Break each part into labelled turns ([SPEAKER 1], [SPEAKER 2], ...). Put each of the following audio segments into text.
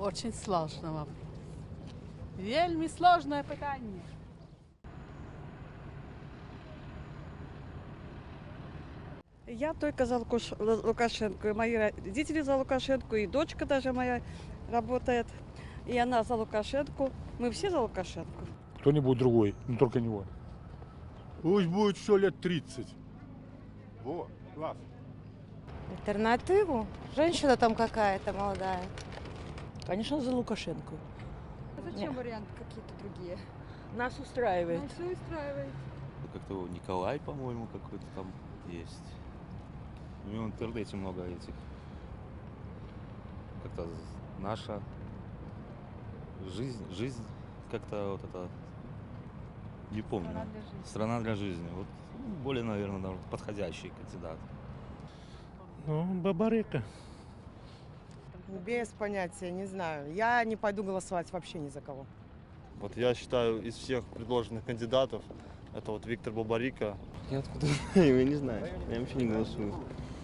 [SPEAKER 1] Очень сложно вопрос. Вельми сложное питание.
[SPEAKER 2] Я только за Лукашенко. И мои родители за Лукашенко, и дочка даже моя работает. И она за Лукашенко. Мы все за Лукашенко.
[SPEAKER 3] Кто-нибудь другой, не только него.
[SPEAKER 4] Пусть будет еще лет 30. Во, класс.
[SPEAKER 5] Альтернативу? Женщина там какая-то молодая.
[SPEAKER 6] Конечно, за Лукашенко.
[SPEAKER 7] А зачем варианты какие-то другие?
[SPEAKER 6] Нас устраивает.
[SPEAKER 7] Нам все устраивает.
[SPEAKER 8] Как-то Николай, по-моему, какой-то там есть. У него в интернете много этих. Как-то наша жизнь как-то вот это, не помню.
[SPEAKER 7] Страна для жизни.
[SPEAKER 8] Страна для жизни. Вот более, наверное, подходящий кандидат.
[SPEAKER 3] Ну, Бабарыка.
[SPEAKER 9] Без понятия, не знаю. Я не пойду голосовать вообще ни за кого.
[SPEAKER 10] Вот я считаю, из всех предложенных кандидатов, это вот Виктор Бабарика.
[SPEAKER 11] Я откуда знаю, я не знаю. Я вообще не голосую.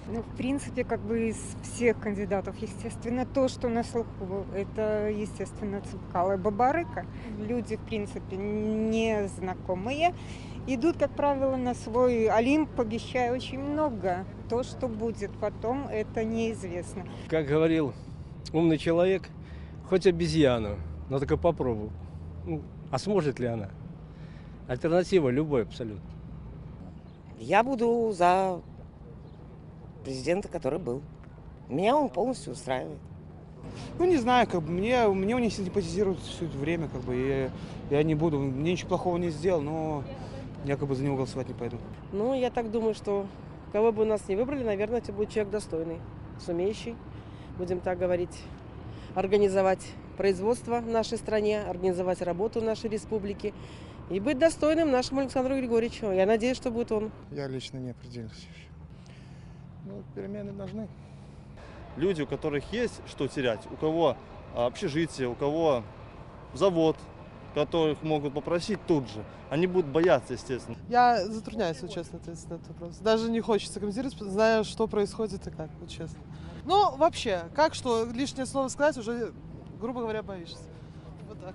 [SPEAKER 12] Ну, в принципе, как бы из всех кандидатов, естественно, то, что на слуху, это, естественно, Цепкало и Бабарыка. Люди, в принципе, незнакомые. Идут, как правило, на свой Олимп, обещая очень много. То, что будет потом, это неизвестно.
[SPEAKER 13] Как говорил умный человек, хоть обезьяну, но только попробуй. Ну, а сможет ли она? Альтернатива любой абсолютно.
[SPEAKER 9] Я буду за президента, который был. Меня он полностью устраивает.
[SPEAKER 14] Ну, не знаю, как бы мне он не симпатизирует все это время, как бы, и я не буду, мне ничего плохого не сделал, но я как бы за него голосовать не пойду.
[SPEAKER 6] Ну, я так думаю, что кого бы у нас не выбрали, наверное, это будет человек достойный, сумеющий, будем так говорить, организовать производство в нашей стране, организовать работу в нашей республике и быть достойным нашему Александру Григорьевичу. Я надеюсь, что будет он.
[SPEAKER 4] Я лично не определился еще. Ну, перемены нужны.
[SPEAKER 10] Люди, у которых есть что терять, у кого общежитие, у кого завод, которых могут попросить тут же, они будут бояться, естественно.
[SPEAKER 15] Я затрудняюсь, вот честно, ответить на этот вопрос. Даже не хочется комментировать, зная, что происходит и как, вот честно. Ну, вообще, как что, лишнее слово сказать, уже, грубо говоря, боишься. Вот так.